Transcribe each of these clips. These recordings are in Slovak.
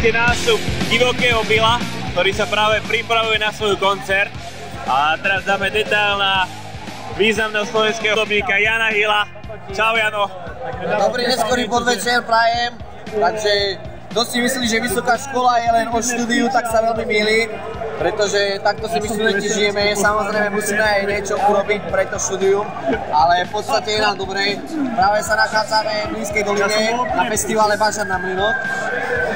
vidíte nástup Divokého Billa, ktorý sa práve pripravuje na svoj koncert. A teraz dáme detail na významného slovenského hudobníka Jana Hilla. Čau Jano. Dobrý neskorý podvečer prajem, takže kto si myslí, že vysoká škola je len o štúdiu, tak sa veľmi mýli, pretože takto si my študenti žijeme, samozrejme musíme aj niečo urobiť pre to štúdium, ale v podstate je nám dobre. Práve sa nachádzame v Mlynskej doline na festivale Bažant na mlynoch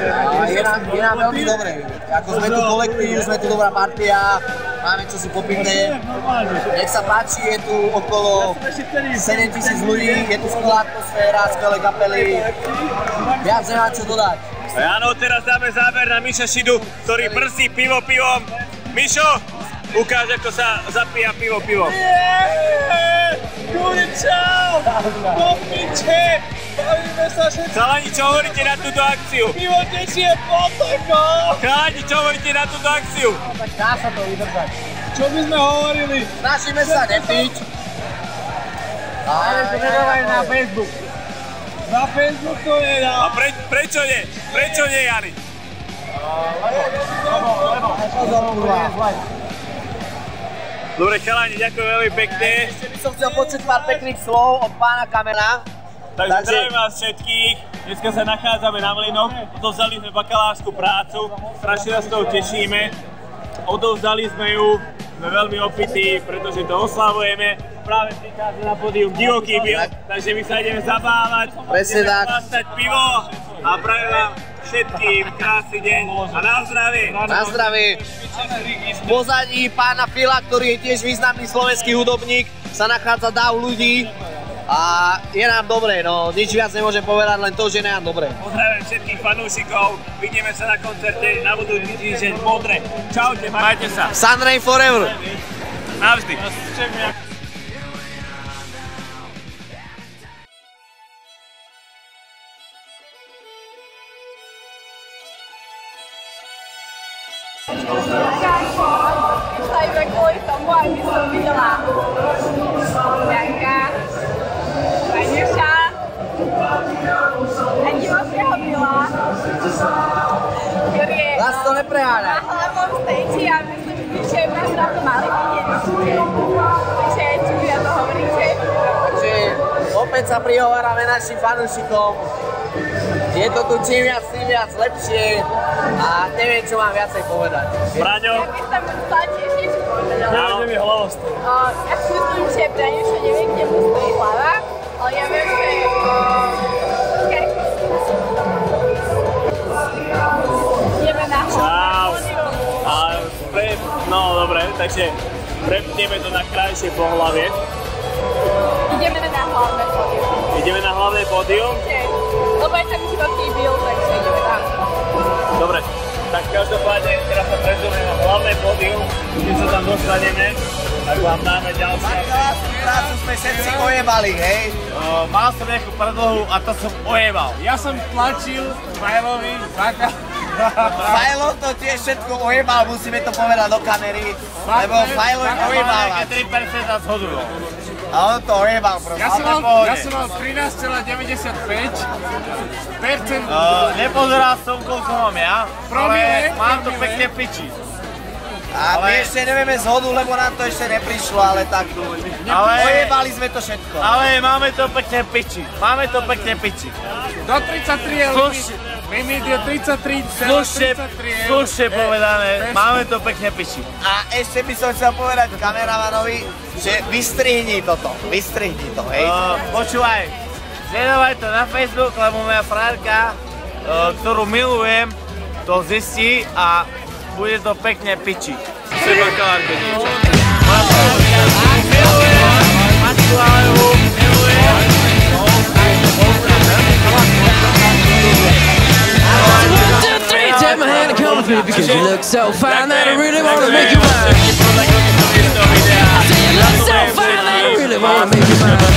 a je nám veľmi dobre. Ako sme tu kolektív, sme tu dobrá partia, máme čo si popité. Nech sa páči, je tu okolo 7000 ľudí, je tu skvelá atmosféra, skvelé kapely, viac nemám čo dodať. Áno, teraz dáme záber na Miša Šidu, ktorý brzdí pivo pivom. Mišo, ukáž, ako sa zapíja pivo pivom. Kúri, čau! Do piče! Bavíme sa všetci! Chalani, čo hovoríte na túto akciu? Pivo tečie potokom! Chalani, čo hovoríte na túto akciu? Tak dá sa to vydržať. Čo by sme hovorili? Snažíme sa nepiť. Ale to nedávaj na Facebook. Na Facebook to nedá. A prečo nie? Prečo nie, Jani? Dobre, chalani, ďakujem veľmi pekne. Ešte by som chcel počuť pár pekných slov od pána Kamena. Takže zdravím vás všetkých. Dneska sa nachádzame na Mlynoch. Odovzdali sme bakalárskú prácu. Strašne nás z toho tešíme. Odovzdali sme ju. Sme veľmi opití, pretože to oslavujeme. Práve prichádza na pódium Divoký Bill, takže my sa ideme zabávať. Presne tak. Ideme chlastať pivo a prajem vám všetkým krásny deň a na zdravie. Na zdravie. V pozadí pána Fila, ktorý je tiež významný slovenský hudobník, sa nachádza dáv ľudí a je nám dobre, no nič viac nemôžem povedať, len to, že je nám dobre. Pozdravujem všetkých fanúšikov, vidíme sa na koncerte na budúci týždeň v Modre. Čaute, majte sa. Sunrain forever. Navždy. Iba kvôli tomu, aby som videla Janka, Vaňuša a Divokého Billa, ktorý je Zas to nepreháňaj. na hlavnom stage a myslím, že by nás na to mali vidieť určite. Takže čo vy na to hovoríte? Takže opäť sa prihovárame našim fanúšikom. Je to tu čím viac lepšie a neviem, čo mám viacej povedať. Braňo. Ja by som chcela tiež niečo povedať. Neviem, mi hlava stojí. Ja si myslím, že Braňuša nevie, kde mu stojí hlava, ale ja viem, že ideme na hlavné pódium. No dobre, takže prepneme to na krajšie pohlavie. Ideme na hlavné pódium. Ideme na hlavné pódium? Lebo je tam Divoký Bill, takže ideme tam. Dobre, tak každopádne teraz sa prezujeme na hlavné pódium, keď sa tam dostaneme, tak vám dáme ďalšie. Bakalárskú prácu sme všetci ojebali, hej? Mal som nejakú predlohu a to som ojebal. Ja som tlačil Fajlovi Fajlo to tiež všetko ojebal, musíme to povedať do kamery, lebo Fajlo je ojebal. Nejaké 3% zhodu. A on to ojebal proste. Ja som mal 13,95%. Nepozeral som, koľko mám ja, ale mám to pekne piči. A my ešte nevieme zhodu, lebo nám to ešte neprišlo, ale tak ojebali sme to všetko. Ale máme to pekne piči. Máme to pekne piči. Do 33 je limit je 33,33 Slušne povedané, máme to pekne piči. A ešte by som chcel povedať kameramanovi, že vystrihni toto, vystrihni to, hej? Počúvaj, sledovaj to na Facebook, lebo moja frárka, ktorú milujem, to zistí a bude to pekne piči. Seba kalárke niečo. Moja frárka milujem, Matku Alehu milujem. Take my hand and come with me because you look so fine that I really want to make you mine. I say you look so fine that I really want to make you mine. 4,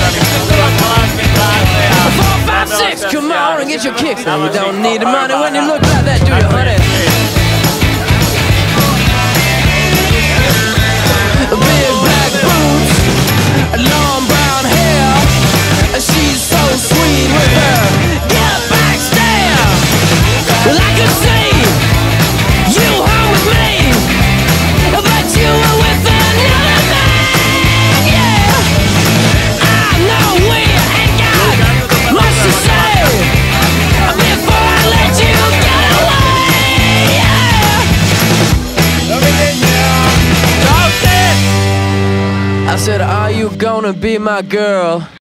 5, 6, come on and get your kicks. Now you don't need the money when you look like that, do you, honey? Big black boots, long brown hair. She's so sweet with her get back stare. Like a sea. said, are you gonna be my girl?